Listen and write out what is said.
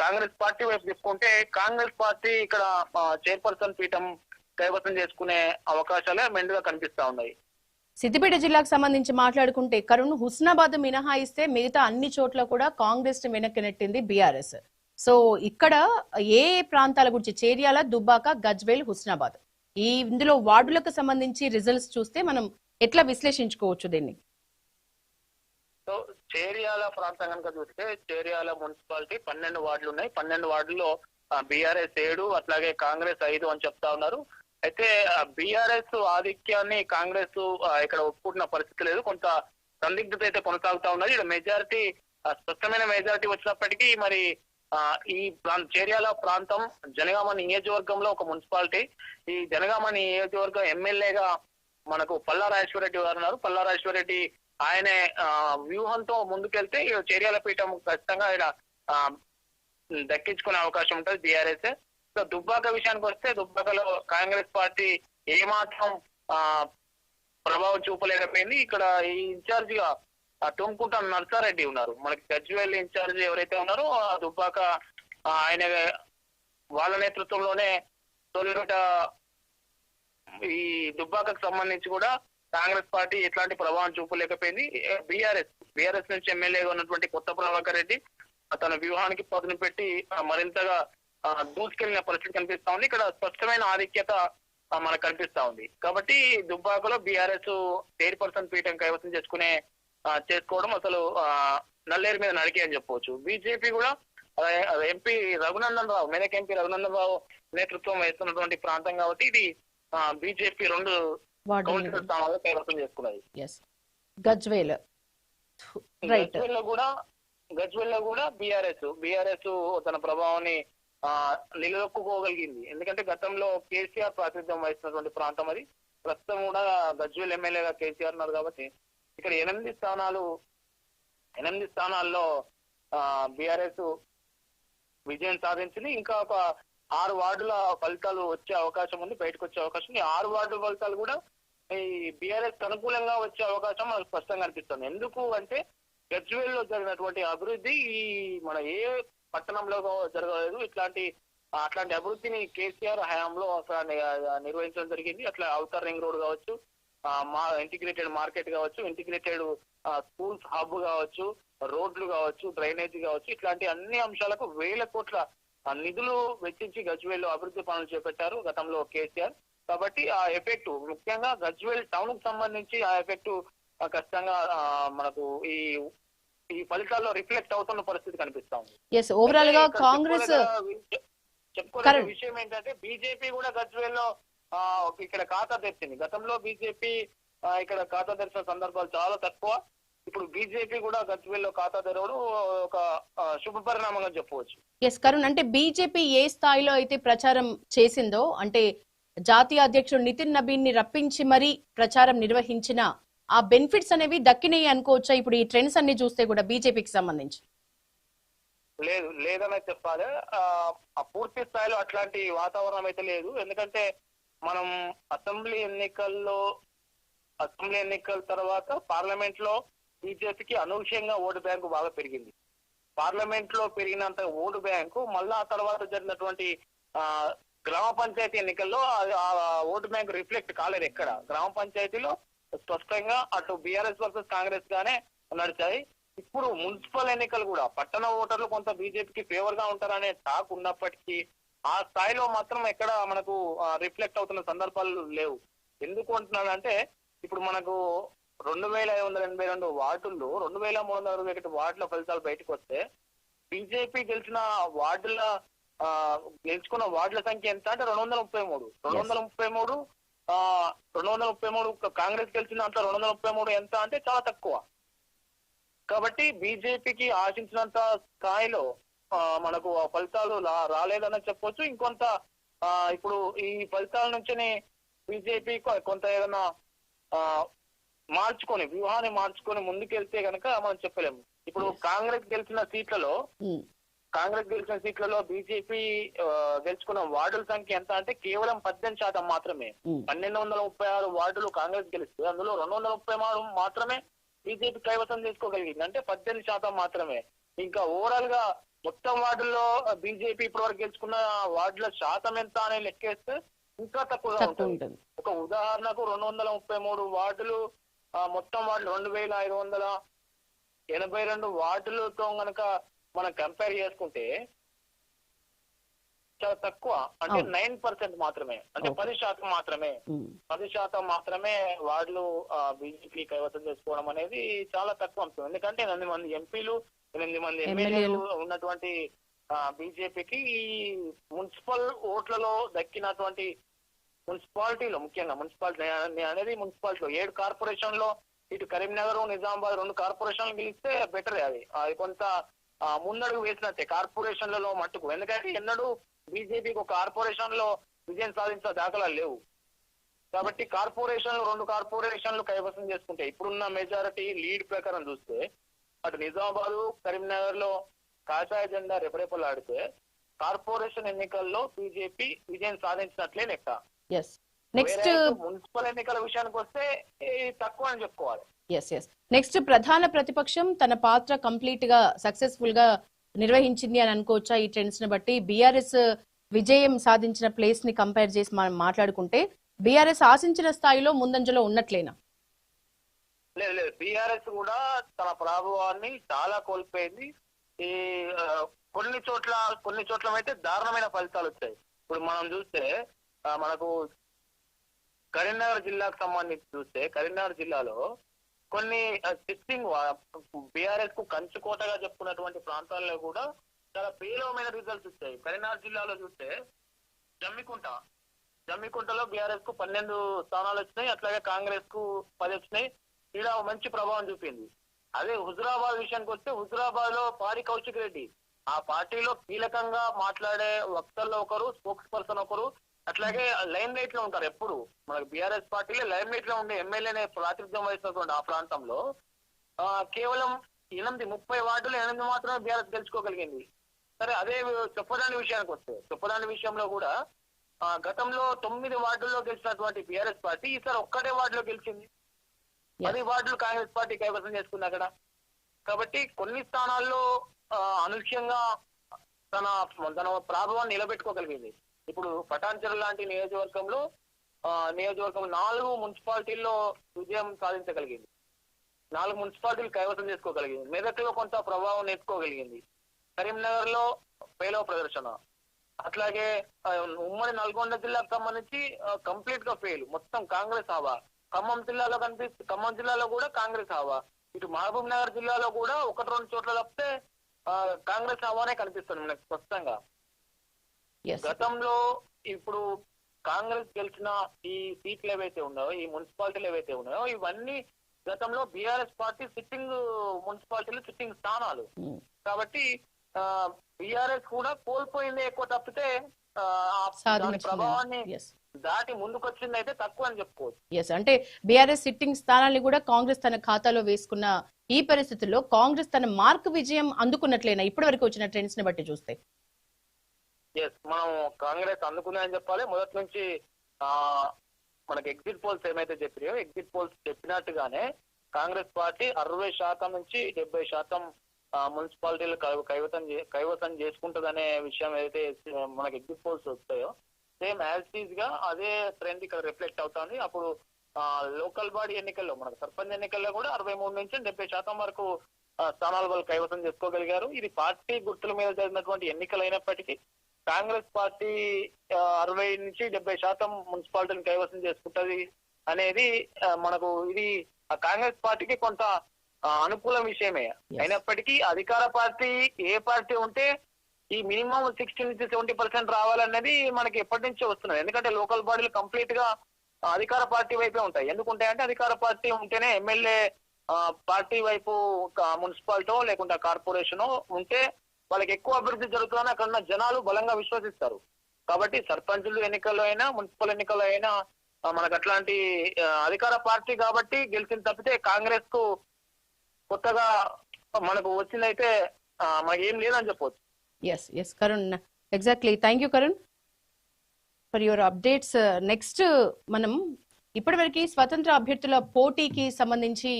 Congress party వైపు తీసుకుంటే Congress party ఇక్కడ చైర్పర్సన్ పీఠం కైవసం చేసుకునే అవకాశాలే మెండుగా కనిపిస్తా ఉన్నాయి. సిద్దిపేట జిల్లాకు సంబంధించి మాట్లాడుకుంటే కరుణ్ హుస్నాబాద్ మినహాయిస్తే మిగతా అన్ని చోట్ల కూడా కాంగ్రెస్ వెనక్కి నెట్టింది బీఆర్ఎస్. సో ఇక్కడ ఏ ప్రాంతాల గురించి చేర్యాల, దుబ్బాక, గజ్వేల్, హుస్నాబాద్ ఇందులో వార్డులకు సంబంధించి రిజల్ట్స్ చూస్తే మనం ఎట్లా విశ్లేషించుకోవచ్చు దీన్ని? సో చేర్యాల ప్రాంతం కనుక చూస్తే చేర్యాల మున్సిపాలిటీ 12 వార్డులు ఉన్నాయి. 12 వార్డుల్లో బీఆర్ఎస్ 7 అట్లాగే కాంగ్రెస్ 5 అని చెప్తా ఉన్నారు. అయితే బీఆర్ఎస్ ఆధిక్యాన్ని కాంగ్రెస్ ఇక్కడ ఒప్పుకుంటున్న పరిస్థితి లేదు. కొంత సందిగ్ధత అయితే కొనసాగుతా ఉన్నది. ఇక్కడ మెజారిటీ స్పష్టమైన మెజారిటీ వచ్చినప్పటికీ మరి ఈ చేర్యాల ప్రాంతం జనగామ నియోజకవర్గంలో ఒక మున్సిపాలిటీ. ఈ జనగామ నియోజకవర్గం ఎమ్మెల్యేగా మనకు పల్లా రాజేశ్వరరెడ్డి గారు ఉన్నారు. పల్లా రాజేశ్వరరెడ్డి ఆయనే వ్యూహంతో ముందుకెళ్తే చేర్యాల పీఠం ఖచ్చితంగా ఇక్కడ దక్కించుకునే అవకాశం ఉంటుంది బీఆర్ఎస్. సో దుబ్బాక విషయానికి వస్తే దుబ్బాకలో కాంగ్రెస్ పార్టీ ఏమాత్రం ప్రభావం చూపలేకపోయింది. ఇక్కడ ఈ ఇన్ఛార్జ్ గా తుమ్కుంట నర్సారెడ్డి ఉన్నారు. మనకి గజ్వేల్ ఇన్ఛార్జ్ ఎవరైతే ఉన్నారో ఆ దుబ్బాక ఆయన వాళ్ళ నేతృత్వంలోనే తొలిరోట ఈ దుబ్బాకకు సంబంధించి కూడా కాంగ్రెస్ పార్టీ ఎట్లాంటి ప్రభావం చూపలేకపోయింది. బీఆర్ఎస్ నుంచి ఎమ్మెల్యేగా ఉన్నటువంటి కొత్త ప్రభాకర్ రెడ్డి తన వ్యూహానికి పదును పెట్టి మరింతగా దూసుకెళ్లిన పరిస్థితి కనిపిస్తా ఉంది. ఇక్కడ స్పష్టమైన ఆధిక్యత మనకు కనిపిస్తా ఉంది. కాబట్టి దుబ్బాకలో బీఆర్ఎస్ చైర్పర్సన్ పీఠం కైవసం చేసుకోవడం అసలు నల్లేరు మీద నడికే అని చెప్పవచ్చు. బీజేపీ కూడా ఎంపీ రఘునందన్ రావు, మెదక్ ఎంపీ రఘునందన్ రావు నేతృత్వం వహిస్తున్నటువంటి ప్రాంతం కాబట్టి ఇది బీజేపీ 2 కౌన్సిలర్ స్థానాల్లో కైవసం చేసుకున్నది. గజ్వేల్ లో కూడా బీఆర్ఎస్ తన ప్రభావాన్ని నిలదొక్కుకోగలిగింది. ఎందుకంటే గతంలో కేసీఆర్ ప్రాతినిధ్యం వహిస్తున్నటువంటి ప్రాంతం అది. ప్రస్తుతం కూడా గజ్వేల్ ఎమ్మెల్యేగా కేసీఆర్ ఉన్నారు కాబట్టి ఇక్కడ 8 స్థానాల్లో బీఆర్ఎస్ విజయం సాధించింది. ఇంకా ఒక 6 వార్డుల ఫలితాలు వచ్చే అవకాశం ఉంది, బయటకు వచ్చే అవకాశం ఉంది. 6 వార్డుల ఫలితాలు కూడా ఈ బీఆర్ఎస్ అనుకూలంగా వచ్చే అవకాశం మనకు స్పష్టంగా అనిపిస్తుంది. ఎందుకు అంటే గజ్వేల్ లో జరిగినటువంటి అభివృద్ధి ఈ మన ఏ పట్టణంలో జరగలేదు. అట్లాంటి అభివృద్ధిని కేసీఆర్ హయాంలో నిర్వహించడం జరిగింది. అట్లా ఔటర్ రింగ్ రోడ్ కావచ్చు, ఇంటిగ్రేటెడ్ మార్కెట్ కావచ్చు, ఇంటిగ్రేటెడ్ స్కూల్స్ హబ్ కావచ్చు, రోడ్లు కావచ్చు, డ్రైనేజ్ కావచ్చు, ఇట్లాంటి అన్ని అంశాలకు 1000 కోట్ల నిధులు వెచ్చించి గజ్వేల్ లో అభివృద్ధి పనులు చేపట్టారు గతంలో కేసీఆర్. కాబట్టి ఆ ఎఫెక్ట్ ముఖ్యంగా గజ్వేల్ టౌన్ కు సంబంధించి ఆ ఎఫెక్ట్ ఖచ్చితంగా మనకు ఈ ఫలితాల్లో రిఫ్లెక్ట్ అవుతున్న పరిస్థితి కనిపిస్తా ఉంది. ఓవరాల్ గా కాంగ్రెస్ చెప్పుకోవాల్సిన విషయం ఏంటంటే బీజేపీ కూడా గజ్వేల్ లో ఇక్కడ ఖాతా తెరిచింది. గతంలో బీజేపీ ఇక్కడ ఖాతా తెరిచిన సందర్భాలు చాలా తక్కువ. ఇప్పుడు బీజేపీ కూడా గజ్వేల్ లో ఖాతా తెరవడం ఒక శుభ పరిణామంగా చెప్పవచ్చు. కరుణ్, అంటే బీజేపీ ఏ స్థాయిలో అయితే ప్రచారం చేసిందో, అంటే జాతీయ అధ్యక్షుడు నితిన్ నబీన్ ని రప్పించి మరీ ప్రచారం నిర్వహించిన ఆ బెనిఫిట్స్ అనేవి దక్కినాయి అనుకోవచ్చా? ఇప్పుడు ఈ ట్రెండ్స్ అన్ని చూస్తే కూడా బీజేపీకి సంబంధించి లేదనే చెప్పాలి. పూర్తి స్థాయిలో అట్లాంటి వాతావరణం అయితే లేదు. ఎందుకంటే మనం అసెంబ్లీ ఎన్నికల తర్వాత పార్లమెంట్ లో బీజేపీకి అనూహ్యంగా ఓటు బ్యాంకు బాగా పెరిగింది. పార్లమెంట్ లో పెరిగినంత ఓటు బ్యాంకు మళ్ళా ఆ తర్వాత జరిగినటువంటి గ్రామ పంచాయతీ ఎన్నికల్లో ఆ ఓటు బ్యాంకు రిఫ్లెక్ట్ కాలేదు. ఎక్కడ గ్రామ పంచాయతీలో స్పష్టంగా అటు బీఆర్ఎస్ వర్సెస్ కాంగ్రెస్ గానే నడిచాయి. ఇప్పుడు మున్సిపల్ ఎన్నికలు కూడా పట్టణ ఓటర్లు కొంత బీజేపీకి ఫేవర్ గా ఉంటారనే టాక్ ఉన్నప్పటికీ ఆ స్థాయిలో మాత్రం ఎక్కడ మనకు రిఫ్లెక్ట్ అవుతున్న సందర్భాలు లేవు. ఎందుకు అంటున్నానంటే ఇప్పుడు మనకు 2582 వార్డుల్లో 2361 వార్డుల ఫలితాలు బయటకు వస్తే బీజేపీ గెలుచుకున్న వార్డుల సంఖ్య ఎంత అంటే 233 కాంగ్రెస్ గెలిచిన దాంట్లో 233 ఎంత అంటే చాలా తక్కువ. కాబట్టి బీజేపీకి ఆశించినంత స్థాయిలో మనకు ఆ ఫలితాలు రాలేదని చెప్పొచ్చు. ఇంకొంత ఇప్పుడు ఈ ఫలితాల నుంచి బీజేపీ కొంత ఏదైనా వ్యూహాన్ని మార్చుకొని ముందుకెళ్తే కనుక మనం చెప్పలేము. ఇప్పుడు కాంగ్రెస్ గెలిచిన సీట్లలో బీజేపీ గెలుచుకున్న వార్డుల సంఖ్య ఎంత అంటే కేవలం 18% మాత్రమే. 1236 వార్డులు కాంగ్రెస్ గెలిస్తే అందులో 233 మాత్రమే బీజేపీ కైవసం చేసుకోగలిగింది. అంటే 18% మాత్రమే. ఇంకా ఓవరాల్ గా మొత్తం వార్డుల్లో బీజేపీ ఇప్పటివరకు గెలుచుకున్న వార్డుల శాతం ఎంత అని లెక్కేస్తే ఇంకా తక్కువగా ఉంటుంది. ఒక ఉదాహరణకు 233 వార్డులు, మొత్తం వార్డులు 2582 వార్డులతో గనక మనం కంపేర్ చేసుకుంటే చాలా తక్కువ, అంటే 9% మాత్రమే, అంటే 10% మాత్రమే 10% మాత్రమే వార్డులు బీజేపీ కైవసం చేసుకోవడం అనేది చాలా తక్కువ అంశం. ఎందుకంటే 8 మంది ఎంపీలు 8 మంది ఎమ్మెల్యేలు ఉన్నటువంటి బీజేపీకి ఈ మున్సిపల్ ఓట్లలో దక్కినటువంటి మున్సిపాలిటీలో, ముఖ్యంగా మున్సిపాలిటీ అనేది మున్సిపాలిటీలో 7 కార్పొరేషన్ లో ఇటు కరీంనగర్, నిజామాబాద్ 2 కార్పొరేషన్లు గెలిస్తే బెటర్. అది కొంత ముందడుగు వేసినట్టే కార్పొరేషన్లలో మట్టుకు. ఎందుకంటే ఎన్నడూ బీజేపీకి ఒక కార్పొరేషన్ లో విజయం సాధించిన దాఖలాలు లేవు. కాబట్టి 2 కార్పొరేషన్లు కైవసం చేసుకుంటే ఇప్పుడున్న మెజారిటీ లీడ్ ప్రకారం చూస్తే అటు నిజామాబాద్, కరీంనగర్ లో కాషాయ జెండా రెపరెపలాడితే కార్పొరేషన్ ఎన్నికల్లో బీజేపీ విజయం సాధించినట్లే లెక్క. నెక్స్ట్ మున్సిపల్ ఎన్నికల విషయానికి వస్తే తక్కువ అని చెప్పుకోవాలి. నెక్స్ట్ ప్రధాన ప్రతిపక్షం తన పాత్ర కంప్లీట్ గా సక్సెస్ఫుల్ గా నిర్వహించింది అని అనుకోవచ్చా? ఈ ట్రెండ్స్ ని బట్టి బీఆర్ఎస్ విజయం సాధించిన ప్లేస్ ని కంపేర్ చేసి మనం మాట్లాడుకుంటే బీఆర్ఎస్ ఆశించిన స్థాయిలో ముందంజలో ఉన్నట్లేనా? లేదు, బీఆర్ఎస్ కూడా తన ప్రభావాన్ని చాలా కోల్పోయింది. ఈ కొన్ని చోట్ల అయితే దారుణమైన ఫలితాలు వచ్చాయి. ఇప్పుడు మనం చూస్తే మనకు కరీంనగర్ జిల్లాకు సంబంధించి చూస్తే కరీంనగర్ జిల్లాలో కొన్ని సిట్టింగ్ బీఆర్ఎస్ కు కంచుకోటగా చెప్పుకున్నటువంటి ప్రాంతాల్లో కూడా చాలా పేలవమైన రిజల్ట్స్ వచ్చాయి. కరీంనగర్ జిల్లాలో చూస్తే జమ్మికుంటలో బీఆర్ఎస్ కు 12 స్థానాలు వచ్చినాయి, అట్లాగే కాంగ్రెస్ కు 10 వచ్చినాయి. ఇలా మంచి ప్రభావం చూపింది. అదే హుజురాబాద్ విషయానికి వస్తే హుజురాబాద్ లో పాడి కౌశిక్ రెడ్డి ఆ పార్టీలో కీలకంగా మాట్లాడే వక్తల్లో ఒకరు, స్పోక్స్ పర్సన్ ఒకరు, అట్లాగే లైమ్ లైట్ లో ఉంటారు. ఎప్పుడు మనకు బీఆర్ఎస్ పార్టీలో లైమ్ లైట్ లో ఉండే ఎమ్మెల్యేనే ప్రాతినిధ్యం వహిస్తున్నటువంటి ఆ ప్రాంతంలో కేవలం 30 వార్డులు 8 మాత్రమే బీఆర్ఎస్ గెలుచుకోగలిగింది. సరే, అదే చొప్పదండి విషయానికి వస్తే చొప్పదండి విషయంలో కూడా గతంలో 9 వార్డుల్లో గెలిచినటువంటి బీఆర్ఎస్ పార్టీ ఈసారి ఒక్కటే వార్డులో గెలిచింది. 10 వార్డులు కాంగ్రెస్ పార్టీ కైవసం చేసుకుంది అక్కడ. కాబట్టి కొన్ని స్థానాల్లో అనూహ్యంగా తన ప్రభావాన్ని నిలబెట్టుకోగలిగింది. ఇప్పుడు పటాన్చెరు లాంటి నియోజకవర్గం 4 మున్సిపాలిటీల్లో విజయం సాధించగలిగింది. 4 మున్సిపాలిటీలు కైవసం చేసుకోగలిగింది. మెదక్లో కొంత ప్రభావం నేర్చుకోగలిగింది. కరీంనగర్ లో పేలవ ప్రదర్శన, అట్లాగే ఉమ్మడి నల్గొండ జిల్లాకు సంబంధించి కంప్లీట్ గా ఫెయిల్, మొత్తం కాంగ్రెస్ హవా. ఖమ్మం జిల్లాలో కూడా కాంగ్రెస్ హవా. ఇటు మహబూబ్ నగర్ జిల్లాలో కూడా 1-2 చోట్ల తప్పితే కాంగ్రెస్ హవానే కనిపిస్తుంది మనకు స్పష్టంగా. గతంలో ఇప్పుడు కాంగ్రెస్ గెలిచిన ఈ సీట్లు ఏవైతే ఉన్నాయో, ఈ మున్సిపాలిటీలు ఏవైతే ఉన్నాయో, ఇవన్నీ గతంలో బీఆర్ఎస్ పార్టీ సిట్టింగ్ మున్సిపాలిటీలు, సిట్టింగ్ స్థానాలు. కాబట్టి బీఆర్ఎస్ కూడా కోల్పోయింది ఎక్కువ తప్పితే దాని ప్రభావాన్ని దాటి ముందుకొచ్చింది అయితే తక్కువ అని చెప్పుకోవచ్చు. అంటే బీఆర్ఎస్ సిట్టింగ్ స్థానాన్ని కూడా కాంగ్రెస్ తన ఖాతాలో వేసుకున్న ఈ పరిస్థితుల్లో కాంగ్రెస్ తన మార్క్ విజయం అందుకున్నట్లేనా ఇప్పటి వరకు వచ్చిన ట్రెండ్స్ ని బట్టి చూస్తే? మనం కాంగ్రెస్ అందుకుందని చెప్పాలి. మొదటి నుంచి మనకి ఎగ్జిట్ పోల్స్ ఏమైతే చెప్పినాయో, ఎగ్జిట్ పోల్స్ చెప్పినట్టుగానే కాంగ్రెస్ పార్టీ 60% నుంచి 70% మున్సిపాలిటీలు కైవసం చేసుకుంటదనే విషయం ఏదైతే మనకి ఎగ్జిట్ పోల్స్ వస్తాయో సేమ్ యాజ్ టీజ్ గా అదే ట్రెండ్ ఇక్కడ రిఫ్లెక్ట్ అవుతుంది. అప్పుడు లోకల్ బాడీ ఎన్నికల్లో, మనకు సర్పంచ్ ఎన్నికల్లో కూడా 63 నుంచి 70% వరకు స్థానాలు వాళ్ళు కైవసం చేసుకోగలిగారు. ఇది పార్టీ గుర్తుల మీద జరిగినటువంటి ఎన్నికలు అయినప్పటికీ కాంగ్రెస్ పార్టీ 60 నుంచి 70% మున్సిపాలిటీని కైవసం చేసుకుంటది అనేది మనకు ఇది కాంగ్రెస్ పార్టీకి కొంత అనుకూల విషయమే. అయినప్పటికీ అధికార పార్టీ ఏ పార్టీ ఉంటే ఈ మినిమం 60 నుంచి 70% రావాలన్నది మనకి ఎప్పటి నుంచో వస్తున్నది. ఎందుకంటే లోకల్ బాడీలు కంప్లీట్ గా అధికార పార్టీ వైపే ఉంటాయి. ఎందుకుంటాయంటే అధికార పార్టీ ఉంటేనే ఎమ్మెల్యే పార్టీ వైపు మున్సిపాలిటీ లేకుంటే కార్పొరేషన్ ఉంటే వాళ్ళకి ఎక్కువ అభివృద్ధి జరుగుతుందని అక్కడ ఉన్న జనాలు బలంగా విశ్వసిస్తారు. కాబట్టి సర్పంచులు ఎన్నికల్లో అయినా మున్సిపల్ ఎన్నికల్లో అయినా మనకు అట్లాంటి అధికార పార్టీ కాబట్టి గెలిచిన తప్పితే కాంగ్రెస్ కు కొత్తగా మనకు వచ్చిందైతే మనకి ఏం లేదని చెప్పవచ్చు. Yes Karun, exactly. Thank you Karun for your updates. Next మనం ఇప్పటివరకు స్వతంత్ర అభ్యర్థుల పోటీకి సంబంధించి